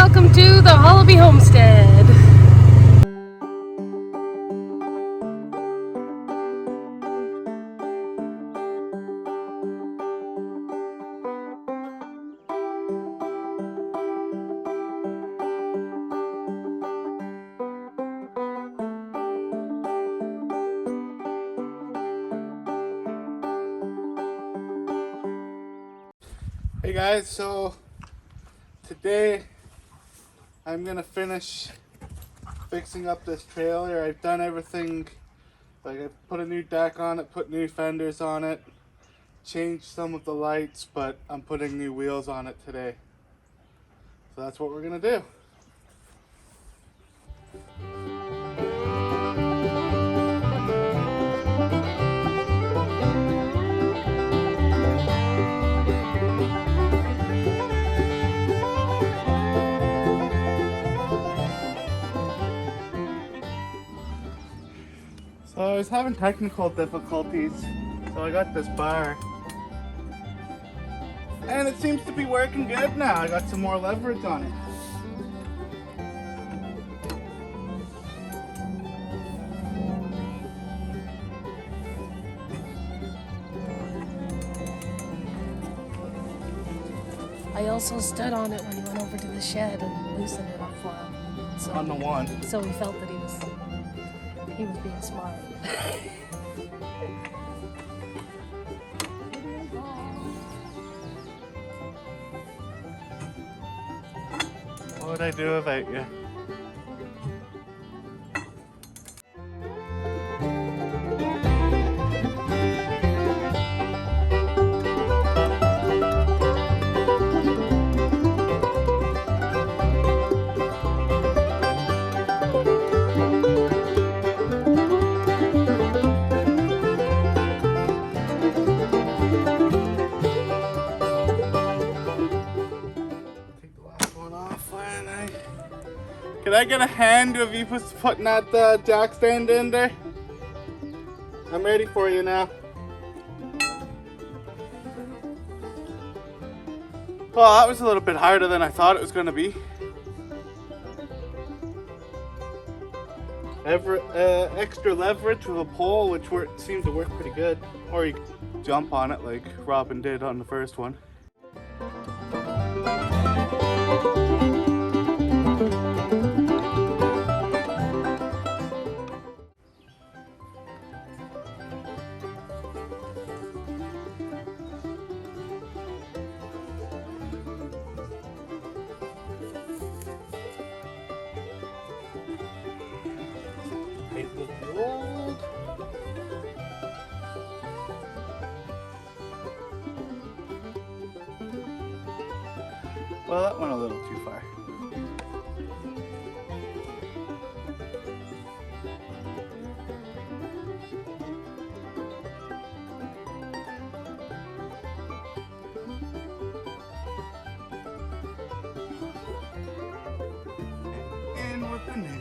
welcome to the Hollabbey Homestead. Hey guys, so today I'm gonna finish fixing up this trailer. I've done everything, like I put a new deck on it, put new fenders on it, changed some of the lights, but I'm putting new wheels on it today. So that's what we're gonna do. So I was having technical difficulties, so I got this bar. And it seems to be working good now. I got some more leverage on it. I also stood on it when he went over to the shed and loosened it up for him. So, On the one. So he felt that he was being smart. What would I do without you? Can I get a hand of you putting that jack stand in there? I'm ready for you now. Well, that was a little bit harder than I thought it was going to be. Extra leverage with a pole, which seemed to work pretty good. Or you could jump on it like Robin did on the first one. Well, that went a little too far. And with the nail.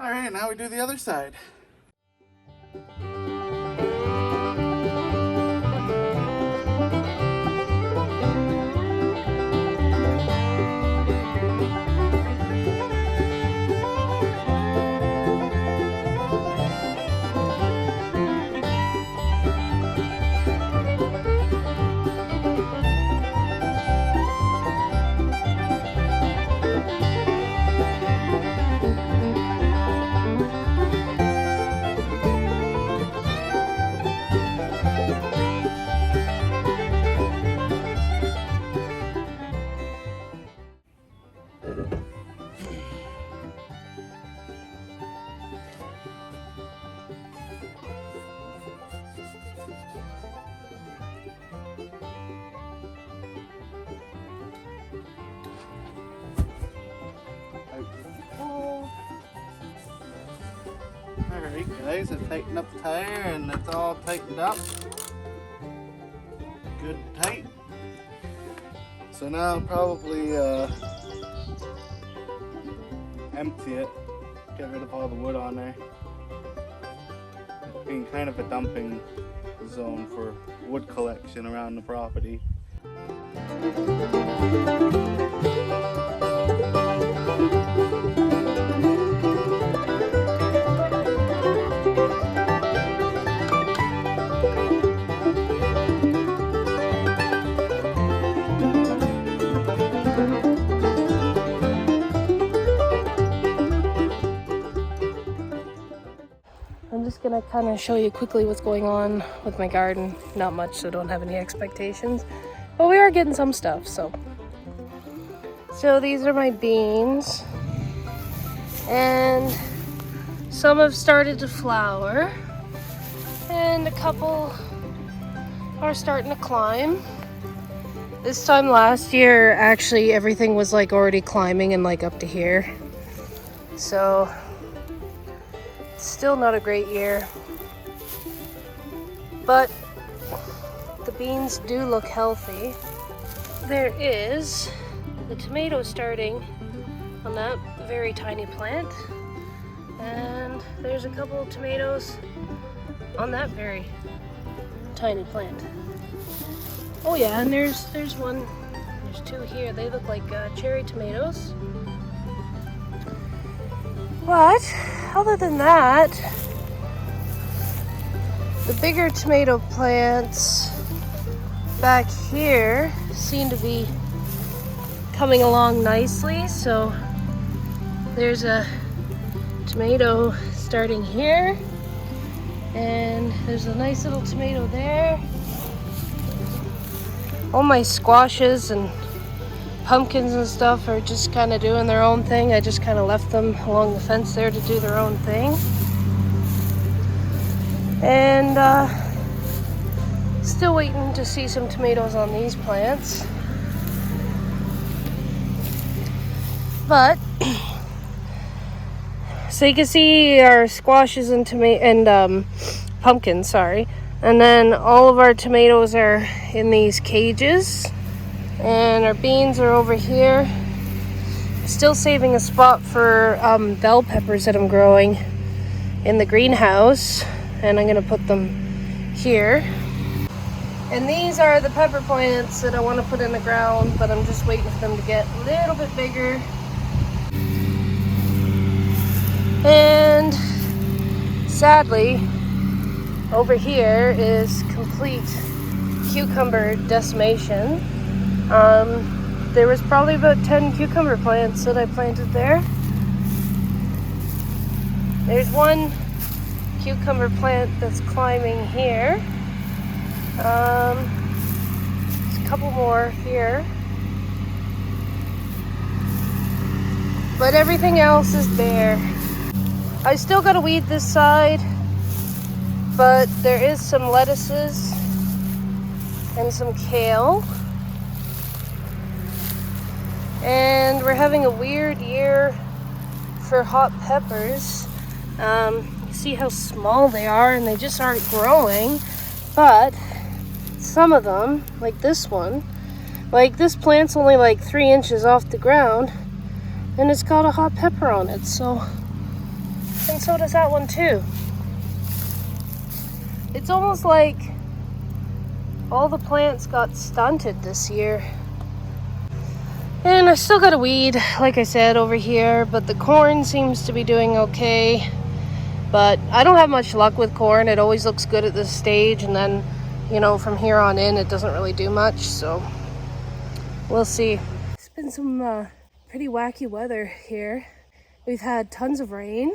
Alright, now we do the other side. Alright guys, I tightened up the tire and it's all tightened up. Good and tight. So now I'll probably empty it, get rid of all the wood on there. It's being kind of a dumping zone for wood collection around the property. I'm just gonna kind of show you quickly what's going on with my garden. Not much, so don't have any expectations. But we are getting some stuff, so. So these are my beans. And some have started to flower. And a couple are starting to climb. This time last year, actually everything was like already climbing and like up to here. So, still not a great year. But the beans do look healthy. There is the tomato starting on that very tiny plant. And there's a couple of tomatoes on that very tiny plant. Oh yeah, and there's one, there's two here. They look like cherry tomatoes. But other than that, the bigger tomato plants back here seem to be coming along nicely. So there's a tomato starting here, and there's a nice little tomato there. All my squashes and pumpkins and stuff are just kind of doing their own thing. I just kind of left them along the fence there to do their own thing. And still waiting to see some tomatoes on these plants. But so you can see our squashes and pumpkins, sorry. And then all of our tomatoes are in these cages. And our beans are over here. Still saving a spot for bell peppers that I'm growing in the greenhouse. And I'm going to put them here. And these are the pepper plants that I want to put in the ground, but I'm just waiting for them to get a little bit bigger. And sadly, over here is complete cucumber decimation. There was probably about 10 cucumber plants that I planted there. There's one cucumber plant that's climbing here. There's a couple more here. But everything else is bare. I still gotta weed this side, but there is some lettuces and some kale. And we're having a weird year for hot peppers. You see how small they are, and they just aren't growing. But some of them, like this one, like this plant's only like 3 inches off the ground, and it's got a hot pepper on it. So, and so does that one too. It's almost like all the plants got stunted this year. And I still got a weed, like I said, over here, but the corn seems to be doing okay. But I don't have much luck with corn. It always looks good at this stage, and then, you know, from here on in, it doesn't really do much, so we'll see. It's been some pretty wacky weather here. We've had tons of rain.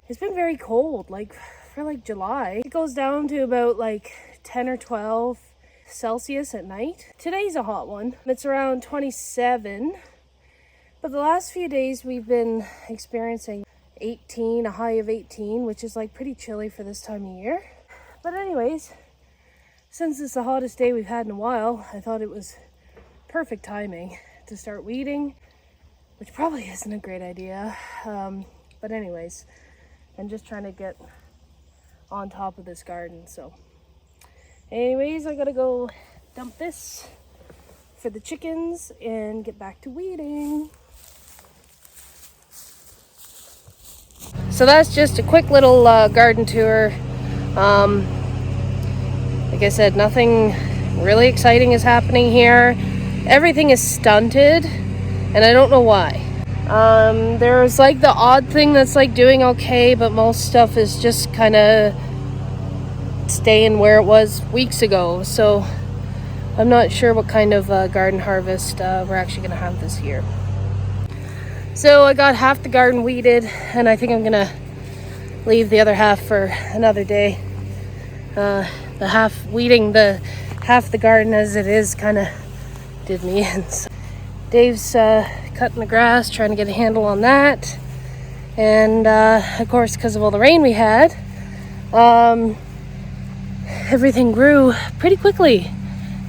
It's been very cold, like for like July. It goes down to about like 10 or 12 Celsius at night. Today's a hot one. It's around 27. But the last few days we've been experiencing 18, a high of 18, which is like pretty chilly for this time of year. But anyways, since it's the hottest day we've had in a while, I thought it was perfect timing to start weeding, which probably isn't a great idea. But anyways, and just trying to get on top of this garden. So anyways, I gotta go dump this for the chickens and get back to weeding. So that's just a quick little garden tour. Like I said, nothing really exciting is happening here. Everything is stunted, and I don't know why. There's like the odd thing that's like doing okay, but most stuff is just kind of staying where it was weeks ago. So I'm not sure what kind of garden harvest we're actually going to have this year. So I got half the garden weeded, and I think I'm going to leave the other half for another day. The half weeding the half the garden as it is kind of did me in. So Dave's cutting the grass, trying to get a handle on that. And of course, because of all the rain we had, everything grew pretty quickly,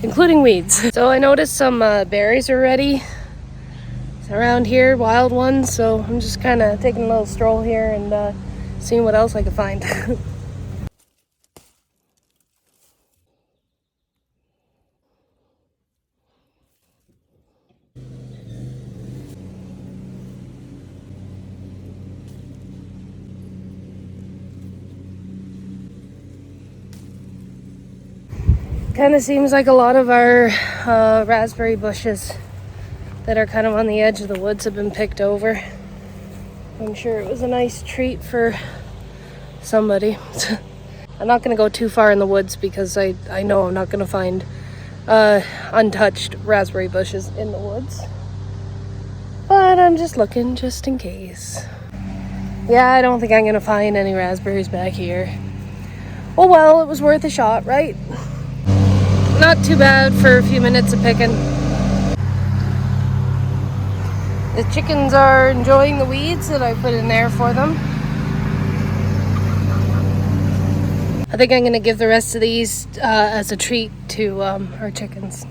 including weeds. So I noticed some berries are ready around here, wild ones. So I'm just kind of taking a little stroll here and seeing what else I can find. Kind of seems like a lot of our raspberry bushes that are kind of on the edge of the woods have been picked over. I'm sure it was a nice treat for somebody. I'm not going to go too far in the woods because I know I'm not going to find untouched raspberry bushes in the woods. But I'm just looking just in case. Yeah, I don't think I'm going to find any raspberries back here. Oh well, it was worth a shot, right? Not too bad for a few minutes of picking. The chickens are enjoying the weeds that I put in there for them. I think I'm going to give the rest of these as a treat to our chickens.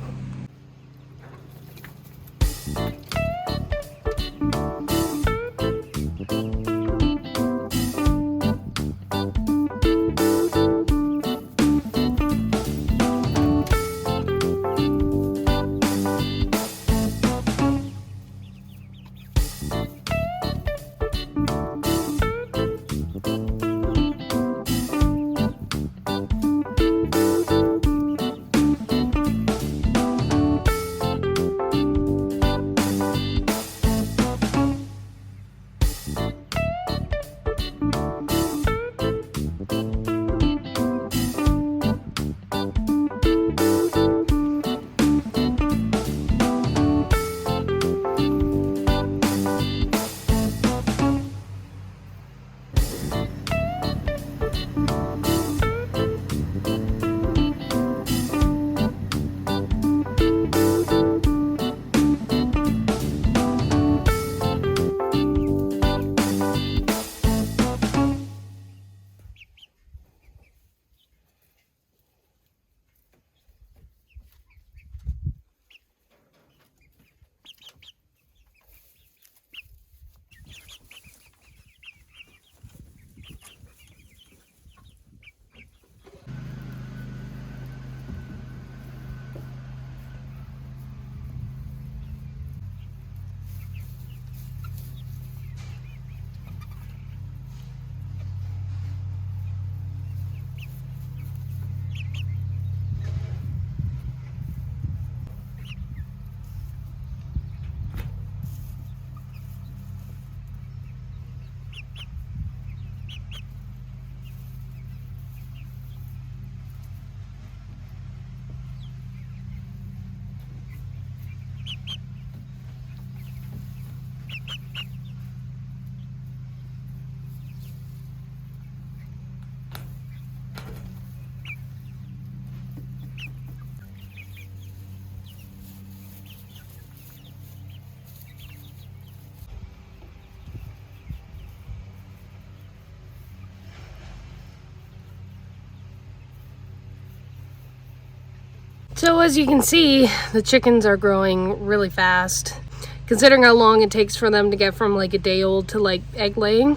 So as you can see, the chickens are growing really fast, considering how long it takes for them to get from like a day old to like egg laying.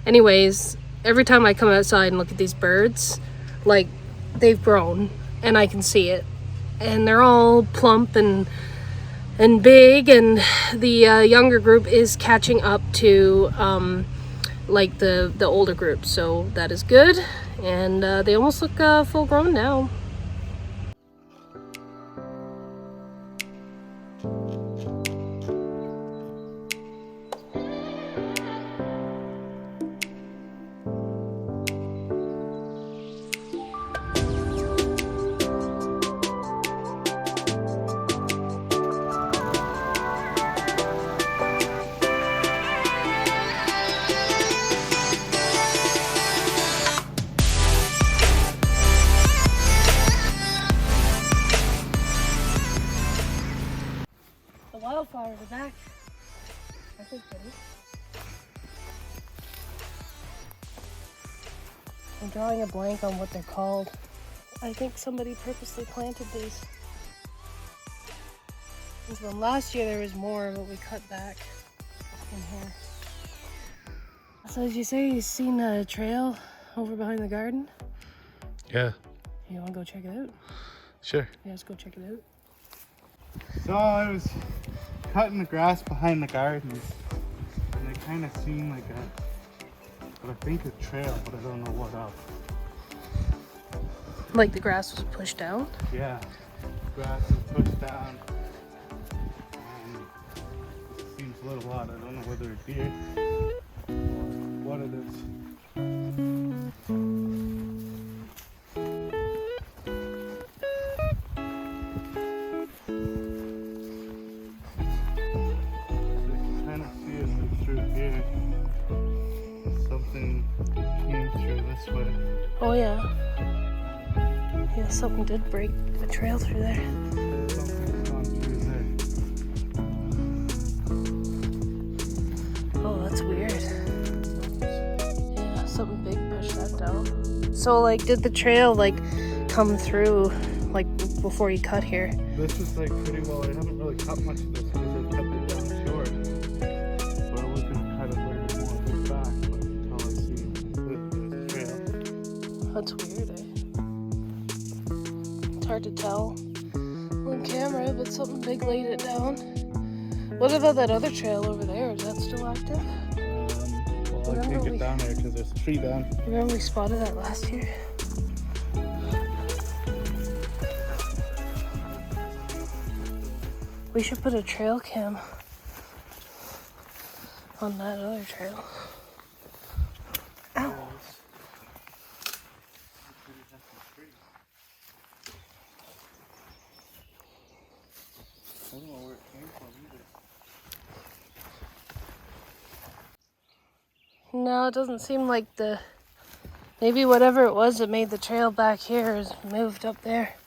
Anyways, every time I come outside and look at these birds, like, they've grown and I can see it. And they're all plump and big, and the younger group is catching up to like the older group, so that is good. And they almost look full grown now. The wildflowers are back. I think they is. I'm drawing a blank on what they're called. I think somebody purposely planted these. Because last year there was more, but we cut back in here. So as you say, you've seen a trail over behind the garden? Yeah. You want to go check it out? Sure. Yeah, let's go check it out. So I was cutting the grass behind the gardens, and it kind of seemed like what I think a trail, but I don't know what of. Like the grass was pushed down? Yeah, the grass was pushed down, and it seems a little odd. I don't know whether it's deer or what it is. Oh yeah. Yeah, something did break a trail through there. Something's gone through there. Oh, that's weird. Yeah, something big pushed that down. So like, did the trail like come through like before you cut here? This is like pretty well, I haven't really cut much of this because I cut it down short. But I was going to cut it a little bit more this back, but until I see the trail. That's weird, eh? It's hard to tell on camera, but something big laid it down. What about that other trail over there? Is that still active? Well, I can't get down there because there's a tree down. Remember we spotted that last year? We should put a trail cam on that other trail. Ow! I don't know where it came from either. No, it doesn't seem like maybe whatever it was that made the trail back here is moved up there.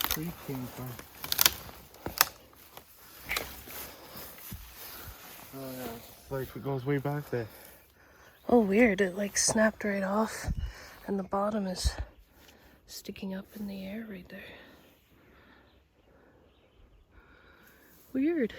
Tree came from. Oh yeah, it's like it goes way back there. Oh, weird. It like snapped right off and the bottom is sticking up in the air right there. Weird.